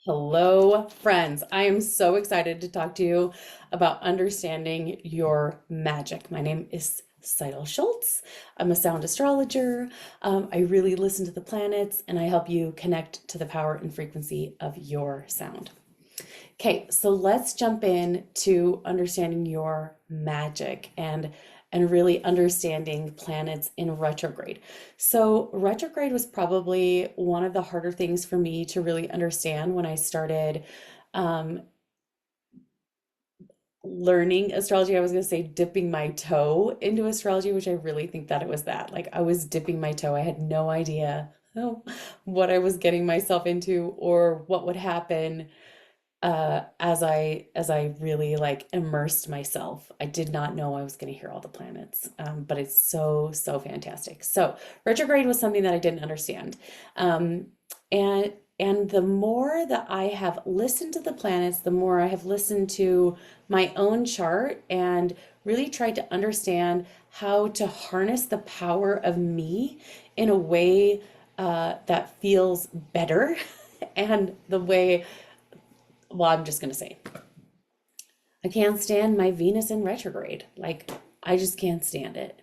Hello, friends. I am so excited to talk to you about understanding your magic. My name is Seidel Schultz. I'm a sound astrologer. I really listen to the planets and I help you connect to the power and frequency of your sound. Okay, so let's jump in to understanding your magic and really understanding planets in retrograde. So retrograde was probably one of the harder things for me to really understand when I started um, learning astrology. I was going to say dipping my toe into astrology, which I really think that it was that. Like I was dipping my toe. I had no idea what I was getting myself into or what would happen as I really like immersed myself. I did not know I was going to hear all the planets, but it's so fantastic. So retrograde was something that I didn't understand, um, and and the more that I have listened to the planets, the more I have listened to my own chart and really tried to understand how to harness the power of me in a way that feels better and the way well, I'm just going to say, I can't stand my Venus in retrograde. Like, I just can't stand it.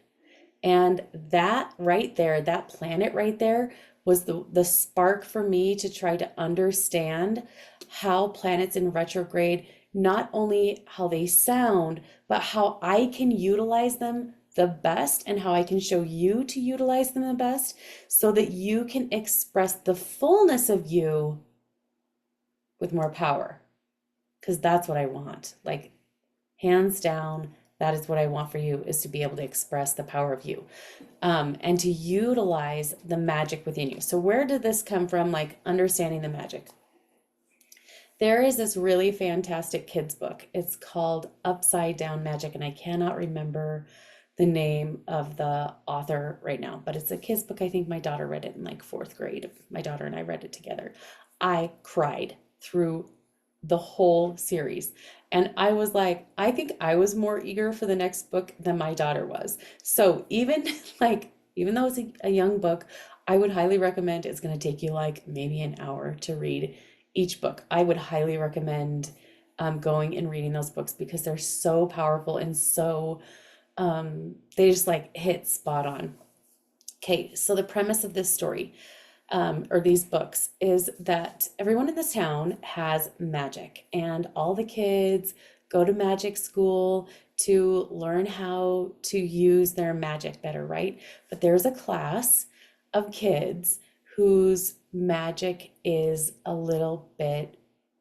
And that right there, that planet right there, was the spark for me to try to understand how planets in retrograde, not only how they sound, but how I can utilize them the best and how I can show you to utilize them the best so that you can express the fullness of you with more power. Because that's what I want. Like, hands down, that is what I want for you is to be able to express the power of you and to utilize the magic within you. So, where did this come from? Like, understanding the magic. There is this really fantastic kids' book. It's called Upside Down Magic, and I cannot remember the name of the author right now, but it's a kids' book. I think my daughter read it in like fourth grade. My daughter and I read it together. I cried through the whole series. And I was like, I think I was more eager for the next book than my daughter was. So even like, even though it's a young book, I would highly recommend it's going to take you like maybe an hour to read each book. I would highly recommend going and reading those books because they're so powerful and so they just like hit spot on. Okay, so the premise of this story or these books is that everyone in this town has magic, and all the kids go to magic school to learn how to use their magic better, right? But there's a class of kids whose magic is a little bit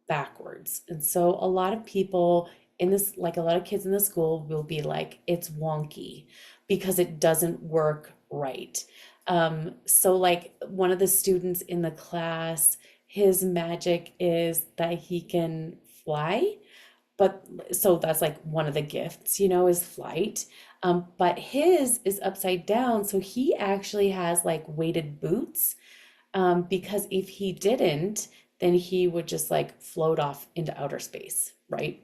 backwards. And so a lot of people in this, like a lot of kids in the school, will be like, it's wonky because it doesn't work right. So like one of the students in the class, his magic is that he can fly, but so that's like one of the gifts, is flight. But his is upside down, so he actually has like weighted boots, because if he didn't, then he would just like float off into outer space, right?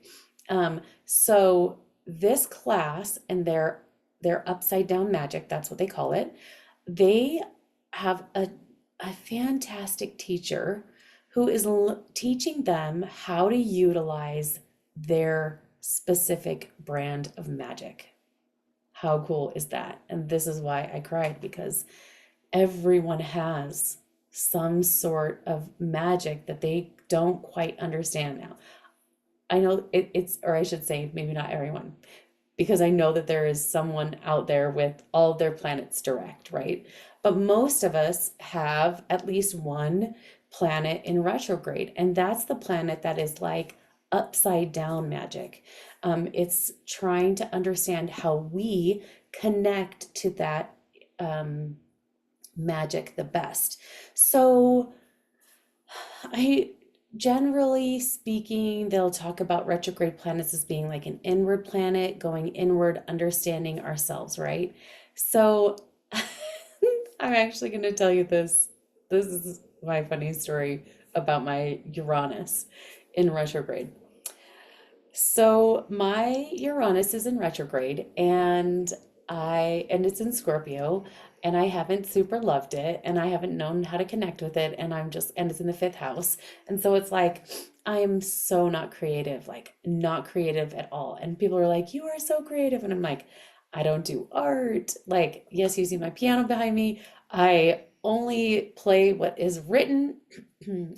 So this class and their upside down magic, that's what they call it. They have a fantastic teacher who is teaching them how to utilize their specific brand of magic. How cool is that? And this is why I cried because everyone has some sort of magic that they don't quite understand now. I know it's, or I should say, maybe not everyone, because I know that there is someone out there with all their planets direct, right? But most of us have at least one planet in retrograde, and that's the planet that is like upside down magic. It's trying to understand how we connect to that magic the best. So I generally speaking, they'll talk about retrograde planets as being like an inward planet, going inward, understanding ourselves, right? So I'm actually going to tell you this. This is my funny story about my Uranus in retrograde. So my Uranus is in retrograde and it's in Scorpio, and I haven't super loved it, and I haven't known how to connect with it, and and it's in the fifth house. And so it's like, I am so not creative, like not creative at all. And people are like, you are so creative. And I'm like, I don't do art. Like, yes, you see my piano behind me. I only play what is written.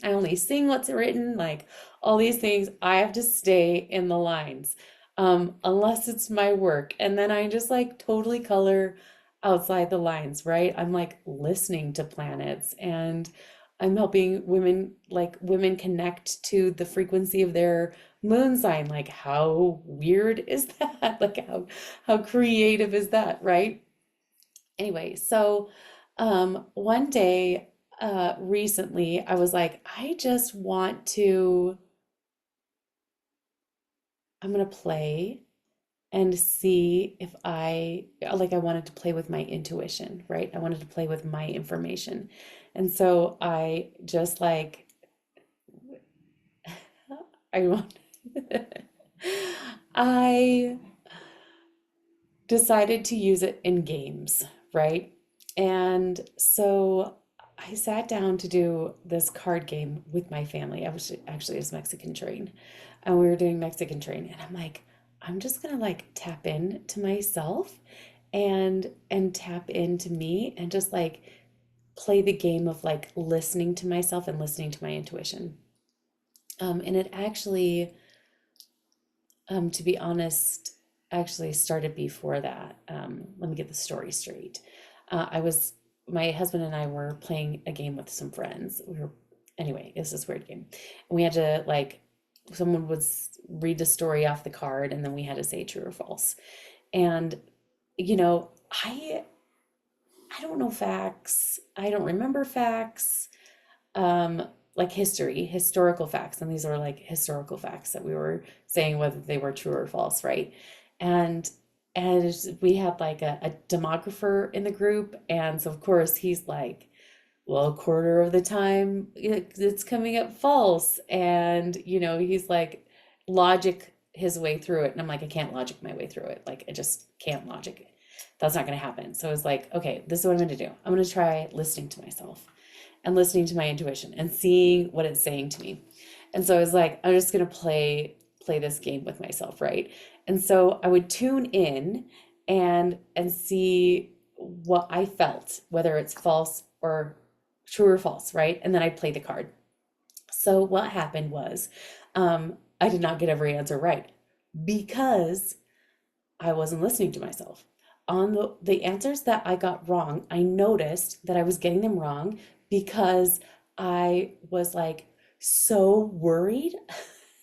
I only sing what's written, like all these things. I have to stay in the lines, unless it's my work. And then I just like totally color outside the lines, right? I'm like listening to planets, and I'm helping women connect to the frequency of their moon sign. Like, how weird is that? Like, how creative is that, right? Anyway, so one day recently I was like, I just want to I'm gonna play and see if I wanted to play with my intuition, right? I wanted to play with my information. And so I just like I want I decided to use it in games, right? And so I sat down to do this card game with my family. I was actually it was Mexican train, and we were doing Mexican train, and I'm like, I'm just gonna like tap in to myself and tap into me and just like play the game of like listening to myself and listening to my intuition. And it actually to be honest, actually started before that. Let me get the story straight. My husband and I were playing a game with some friends. Anyway, it's this weird game. And we had to, like, someone would read the story off the card, and then we had to say true or false. And, you know, I don't know facts. I don't remember facts, um, like historical facts. And these are like historical facts that we were saying whether they were true or false, right? And we had like a demographer in the group, and so of course he's like, well, a quarter of the time it's coming up false, and he's like logic his way through it, and I'm like, I can't logic my way through it, like I just can't logic it. That's not going to happen. So I was like, okay, this is what I'm going to do. I'm going to try listening to myself and listening to my intuition and seeing what it's saying to me. And so I was like, I'm just gonna play this game with myself, right? And so I would tune in and see what I felt, whether it's false or true or false, right? And then I'd play the card. So what happened was, I did not get every answer right because I wasn't listening to myself. On the answers that I got wrong, I noticed that I was getting them wrong because I was like so worried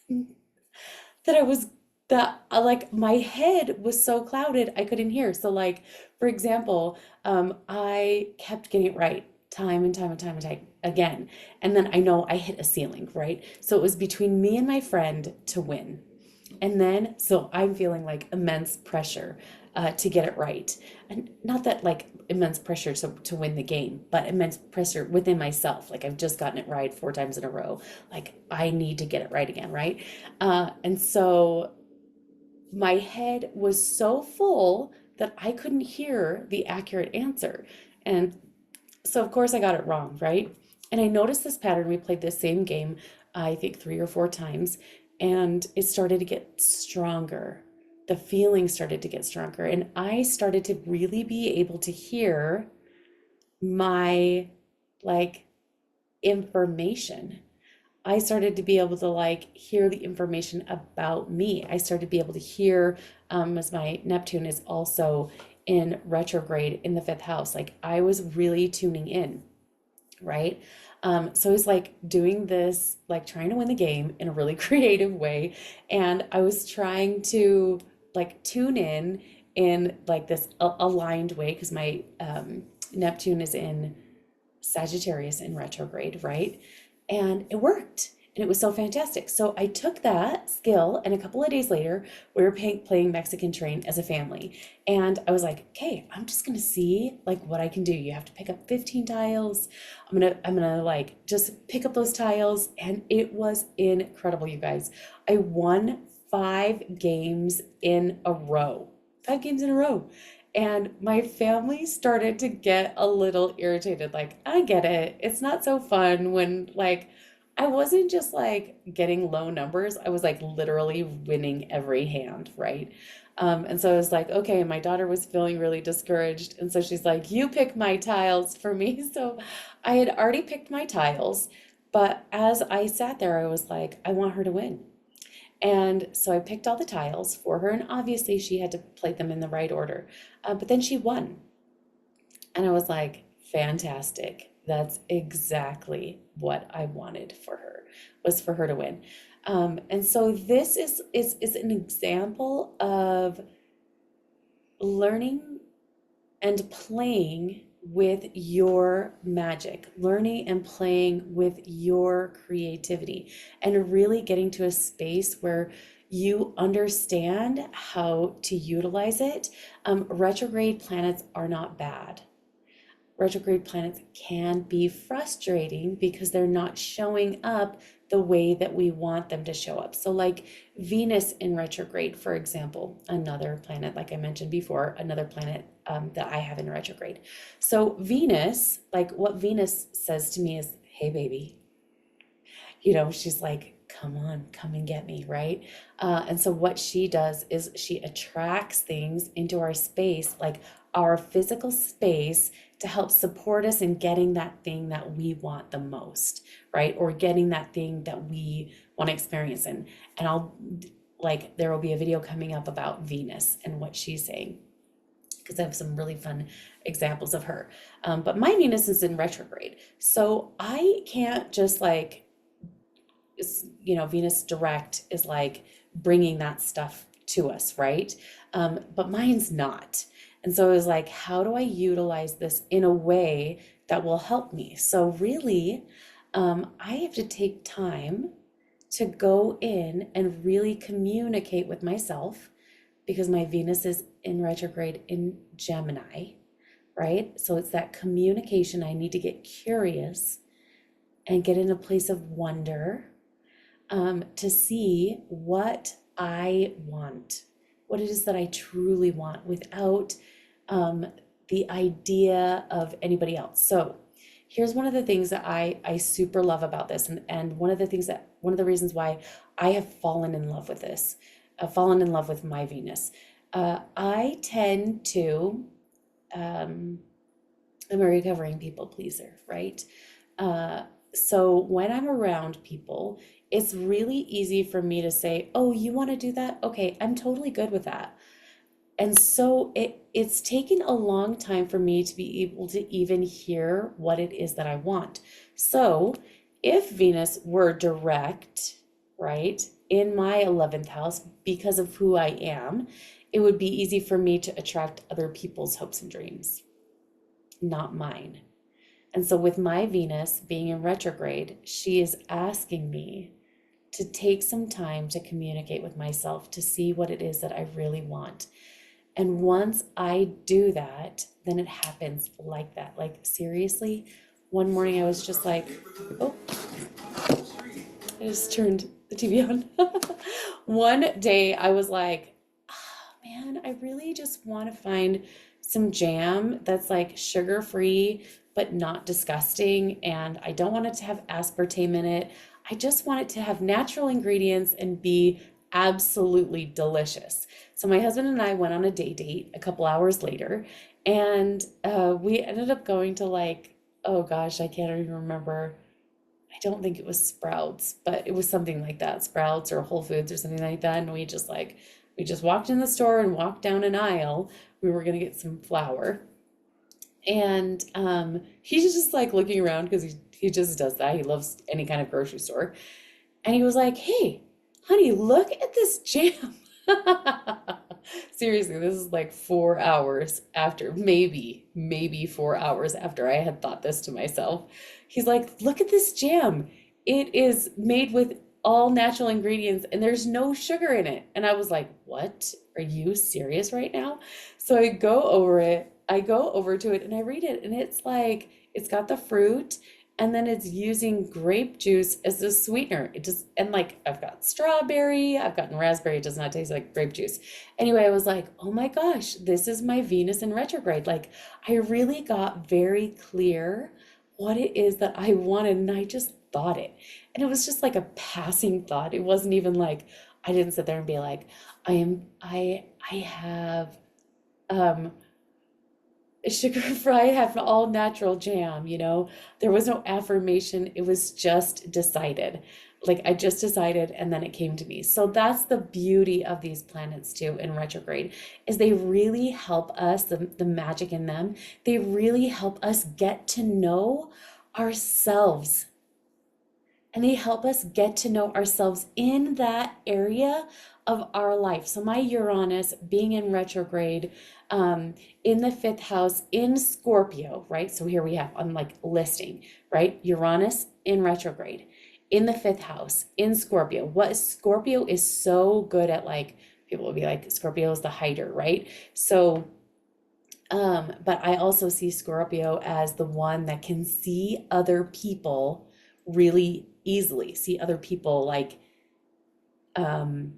that I was that like my head was so clouded I couldn't hear. So like for example, I kept getting it right time and time and time and time again. And then I know I hit a ceiling, right? So it was between me and my friend to win. And then, so I'm feeling like immense pressure to get it right. And not that like immense pressure to win the game, but immense pressure within myself. Like I've just gotten it right 4 times in a row. Like I need to get it right again, right? And so my head was so full that I couldn't hear the accurate answer. And so of course I got it wrong, right? And I noticed this pattern. We played this same game, I think 3 or 4 times, and it started to get stronger. The feeling started to get stronger, and I started to really be able to hear my like information. I started to be able to like hear the information about me. I started to be able to hear, as my Neptune is also in retrograde in the fifth house. Like I was really tuning in, right? So I was like doing this, like trying to win the game in a really creative way. And I was trying to like tune in like this aligned way because my Neptune is in Sagittarius in retrograde, right? And it worked. And it was so fantastic. So I took that skill, and a couple of days later, we were playing Mexican Train as a family. And I was like, okay, I'm just gonna see like what I can do. You have to pick up 15 tiles. I'm gonna like just pick up those tiles. And it was incredible, you guys. I won 5 games in a row. 5 games in a row. And my family started to get a little irritated. Like, I get it. It's not so fun when, like, I wasn't just like getting low numbers. I was like literally winning every hand, right? And so I was like, okay, my daughter was feeling really discouraged. And so she's like, you pick my tiles for me. So I had already picked my tiles. But as I sat there, I was like, I want her to win. And so I picked all the tiles for her, and obviously she had to plate them in the right order. But then she won. And I was like, fantastic. That's exactly what I wanted for her, was for her to win. And so this is an example of learning and playing with your magic, learning and playing with your creativity, and really getting to a space where you understand how to utilize it. Retrograde planets are not bad. Retrograde planets can be frustrating because they're not showing up the way that we want them to show up. So, like Venus in retrograde, for example, another planet, like I mentioned before, another planet that I have in retrograde. So, Venus, like what Venus says to me is, hey, baby, she's like, come on, come and get me, right? And so what she does is she attracts things into our space, like our physical space, to help support us in getting that thing that we want the most, right? Or getting that thing that we want to experience. And there will be a video coming up about Venus and what she's saying, because I have some really fun examples of her. But my Venus is in retrograde. So I can't just Venus direct is like bringing that stuff to us, right? But mine's not. And so I was like, how do I utilize this in a way that will help me? So really, I have to take time to go in and really communicate with myself, because my Venus is in retrograde in Gemini, right? So it's that communication. I need to get curious and get in a place of wonder, to see what I want, what it is that I truly want, without the idea of anybody else. So here's one of the things that I super love about this, and one of the reasons why I have fallen in love with this, fallen in love with my Venus. I tend to, I'm a recovering people pleaser, right? So when I'm around people, it's really easy for me to say, oh, you want to do that? Okay, I'm totally good with that. And so it's taken a long time for me to be able to even hear what it is that I want. So if Venus were direct, right, in my 11th house, because of who I am, it would be easy for me to attract other people's hopes and dreams, not mine. And so with my Venus being in retrograde, she is asking me to take some time to communicate with myself, to see what it is that I really want. And once I do that, then it happens like that. Like seriously, one morning I was just like, oh, I just turned the TV on. One day I was like, oh, man, I really just want to find some jam that's like sugar free, but not disgusting. And I don't want it to have aspartame in it. I just want it to have natural ingredients and be absolutely delicious. So my husband and I went on a day date a couple hours later, and we ended up going to like, oh gosh, I can't even remember. I don't think it was Sprouts, but it was something like that, Sprouts or Whole Foods or something like that. And we just walked in the store and walked down an aisle. We were gonna get some flour. And he's just like looking around because he just does that. He loves any kind of grocery store. And he was like, hey, honey, look at this jam. Seriously, this is like 4 hours after, maybe 4 hours after I had thought this to myself. He's like, look at this jam. It is made with all natural ingredients and there's no sugar in it. And I was like, what? Are you serious right now? So I go over to it and I read it, and it's like, it's got the fruit And then it's using grape juice as a sweetener. It just, and like I've got strawberry, I've gotten raspberry, it does not taste like grape juice. Anyway, I was like, oh my gosh, this is my Venus in retrograde. Like I really got very clear what it is that I wanted, and I just thought it. And it was just like a passing thought. It wasn't even like I didn't sit there and be like, I have um sugar fry, have all natural jam, you know. There was no affirmation, it was just decided. Like I just decided and then it came to me. So that's the beauty of these planets too in retrograde, is they really help us, the magic in them, they really help us get to know ourselves, and they help us get to know ourselves in that area of our life. So my Uranus being in retrograde, in the fifth house in Scorpio, right? So here we have, I'm like listing, right? Uranus in retrograde, in the fifth house in Scorpio. What Scorpio is so good at, like, people will be like, Scorpio is the hider, right? So but I also see Scorpio as the one that can see other people really easily, see other people like um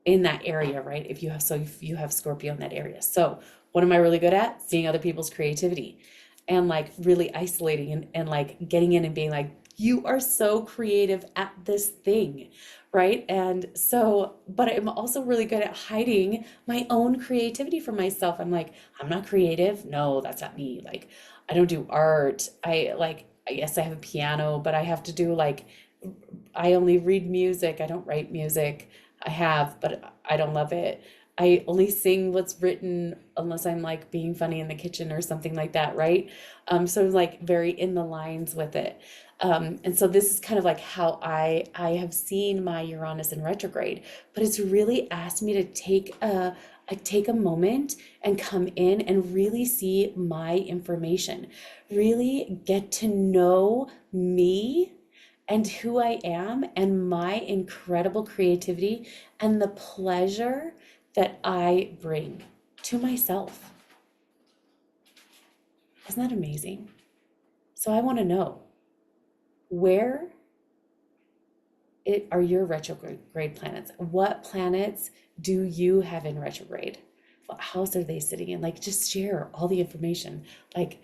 in that area, right? If you have Scorpio in that area. So what am I really good at? Seeing other people's creativity and like really isolating and like getting in and being like, you are so creative at this thing, right? And so, but I'm also really good at hiding my own creativity from myself. I'm like, I'm not creative. No, that's not me. Like, I don't do art. I guess I have a piano, but I have to do like, I only read music. I don't write music. I have, but I don't love it. I only sing what's written unless I'm like being funny in the kitchen or something like that, right? So like very in the lines with it. And so this is kind of like how I have seen my Uranus in retrograde, but it's really asked me to take a moment and come in and really see my information, really get to know me and who I am and my incredible creativity and the pleasure that I bring to myself. Isn't that amazing? So I want to know, where are your retrograde planets? What planets do you have in retrograde? What house are they sitting in? Like, just share all the information. Like,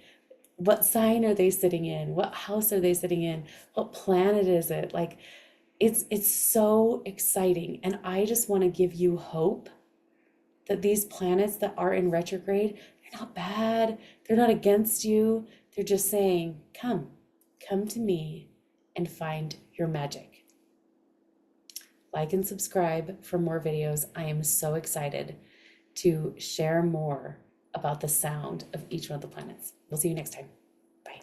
what sign are they sitting in? What house are they sitting in? What planet is it? Like, it's so exciting, and I just want to give you hope that these planets that are in retrograde, they're not bad, they're not against you, they're just saying, come to me and find your magic. Like and subscribe for more videos. I am so excited to share more about the sound of each one of the planets. We'll see you next time. Bye.